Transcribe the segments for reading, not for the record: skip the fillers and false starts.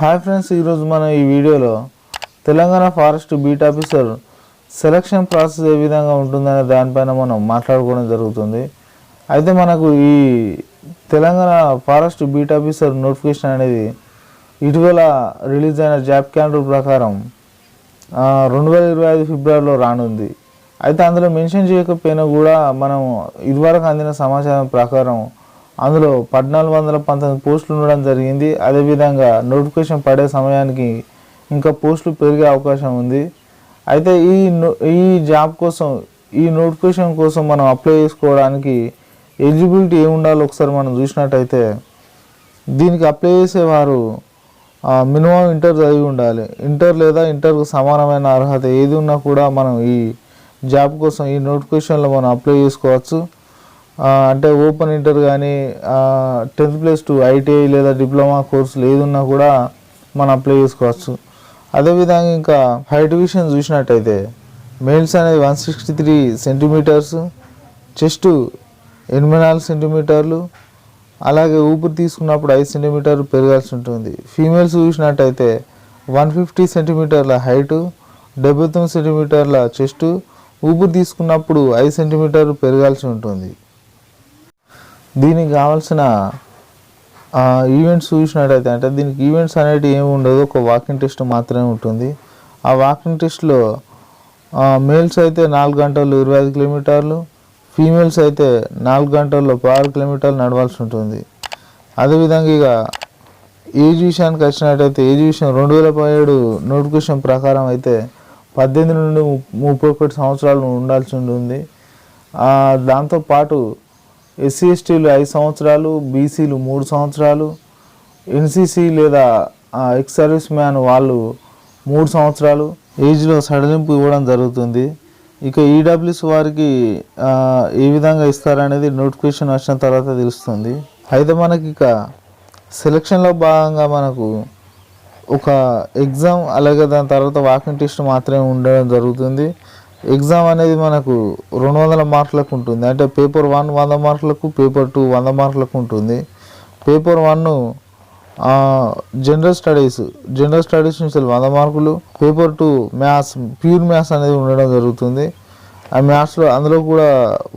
Hi friends, ఈరోజు మనం ఈ వీడియోలో Telangana forest beat officer selection process ఏ విధంగా ఉంటుందనే దానిపైన మనం మాట్లాడుకోవడం జరుగుతుంది. అయితే మనకు ఈ Telangana forest beat officer notification అనేది ఇటీవల రిలీజ్ అయిన జాబ్ క్యాలెండర్ ప్రకారం 2025 ఫిబ్రవరిలో రానుంది. అయితే అందులో మెన్షన్ చేయకపోయినా కూడా మనం ఇదివరకు అందిన సమాచారం ప్రకారం అందులో 1419 పోస్టులు ఉండడం జరిగింది. అదేవిధంగా నోటిఫికేషన్ పడే సమయానికి ఇంకా పోస్టులు పెరిగే అవకాశం ఉంది. అయితే ఈ జాబ్ కోసం, ఈ నోటిఫికేషన్ కోసం మనం అప్లై చేసుకోవడానికి ఎలిజిబిలిటీ ఏమి ఉండాలో ఒకసారి మనం చూసినట్టయితే, దీనికి అప్లై చేసేవారు మినిమం ఇంటర్ చదివి ఉండాలి. ఇంటర్ లేదా ఇంటర్కు సమానమైన అర్హత ఏది ఉన్నా కూడా మనం ఈ జాబ్ కోసం ఈ నోటిఫికేషన్లో మనం అప్లై చేసుకోవచ్చు. అంటే ఓపెన్ ఇంటర్ కానీ 10th ప్లస్ 2 ఐటీఐ లేదా డిప్లొమా కోర్సులు ఏది ఉన్నా కూడా మనం అప్లై చేసుకోవచ్చు. అదేవిధంగా ఇంకా హైట్ విషయం చూసినట్టయితే మేల్స్ అనేది 163 సెంటీమీటర్స్, చెస్ట్ 84 సెంటీమీటర్లు, అలాగే ఊపిరి తీసుకున్నప్పుడు 5 సెంటీమీటర్లు పెరగాల్సి ఉంటుంది. ఫీమేల్స్ చూసినట్టయితే 150 సెంటీమీటర్ల హైటు, 79 సెంటీమీటర్ల చెస్ట్, ఊపిరి తీసుకున్నప్పుడు 5 సెంటీమీటర్లు పెరగాల్సి ఉంటుంది. దీనికి కావాల్సిన ఈవెంట్స్ చూసినట్టయితే, అంటే దీనికి ఈవెంట్స్ అనేవి ఏమి ఉండదు, ఒక వాకింగ్ టెస్ట్ మాత్రమే ఉంటుంది. ఆ వాకింగ్ టెస్ట్లో మేల్స్ అయితే 4 గంటలు 25 కిలోమీటర్లు, ఫీమేల్స్ అయితే 4 గంటల్లో 6 కిలోమీటర్లు నడవాల్సి ఉంటుంది. అదేవిధంగా ఇక ఏజ్ విషయానికి వచ్చినట్టయితే, ఏజ్ విషయం 2017 నోటిఫికేషన్ ప్రకారం అయితే 18 నుండి 31 సంవత్సరాలు ఉండాల్సి ఉంటుంది. దాంతోపాటు ఎస్సీ ఎస్టీలు 5 సంవత్సరాలు, బీసీలు 3 సంవత్సరాలు, ఎన్సీసీ లేదా ఎక్స్ సర్వీస్ మ్యాన్ వాళ్ళు 3 సంవత్సరాలు ఏజ్లో సడలింపు ఇవ్వడం జరుగుతుంది. ఇక ఈడబ్ల్యూఎస్ వారికి ఏ విధంగా ఇస్తారనేది నోటిఫికేషన్ వచ్చిన తర్వాత తెలుస్తుంది. అయితే మనకి ఇక సెలక్షన్లో భాగంగా మనకు ఒక ఎగ్జామ్, అలాగే దాని తర్వాత వాకింగ్ టెస్ట్ మాత్రమే ఉండడం జరుగుతుంది. ఎగ్జామ్ అనేది మనకు 200 మార్కులకు ఉంటుంది. అంటే పేపర్ 1 100 మార్కులకు, పేపర్ 2 100 మార్కులకు ఉంటుంది. పేపర్ 1 జనరల్ స్టడీస్ నుంచి 100 మార్కులు, పేపర్ 2 మ్యాథ్స్, ప్యూర్ మ్యాథ్స్ అనేది ఉండడం జరుగుతుంది. ఆ మ్యాథ్స్లో అందులో కూడా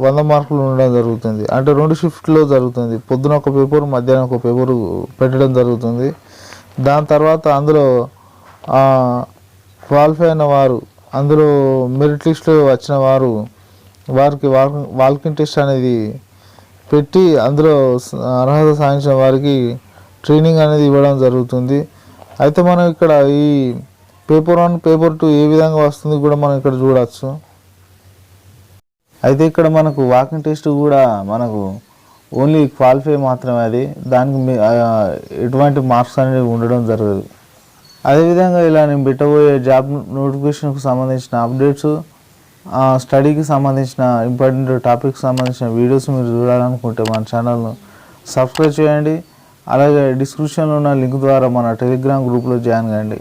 100 మార్కులు ఉండడం జరుగుతుంది. అంటే 2 షిఫ్ట్లో జరుగుతుంది. పొద్దున ఒక పేపర్, మధ్యాహ్నం ఒక పేపర్ పెట్టడం జరుగుతుంది. దాని తర్వాత అందులో క్వాలిఫై అయిన వారు, అందులో మెరిట్ లిస్ట్లో వచ్చిన వారికి వాకింగ్ టెస్ట్ అనేది పెట్టి అందులో అర్హత సాధించిన వారికి ట్రైనింగ్ అనేది ఇవ్వడం జరుగుతుంది. అయితే మనం ఇక్కడ ఈ పేపర్ 1 పేపర్ 2 ఏ విధంగా వస్తుంది కూడా మనం ఇక్కడ చూడవచ్చు. అయితే ఇక్కడ మనకు వాకింగ్ టెస్ట్ కూడా మనకు ఓన్లీ క్వాలిఫై మాత్రమే, అది దానికి ఎటువంటి మార్క్స్ అనేవి ఉండడం జరగదు. అదేవిధంగా ఇలా నేను పెట్టబోయే జాబ్ నోటిఫికేషన్కు సంబంధించిన అప్డేట్స్, స్టడీకి సంబంధించిన ఇంపార్టెంట్ టాపిక్స్ సంబంధించిన వీడియోస్ మీరు చూడాలనుకుంటే మన ఛానల్ను సబ్స్క్రైబ్ చేయండి. అలాగే డిస్క్రిప్షన్లో ఉన్న లింక్ ద్వారా మన టెలిగ్రామ్ గ్రూప్లో జాయిన్ కండి.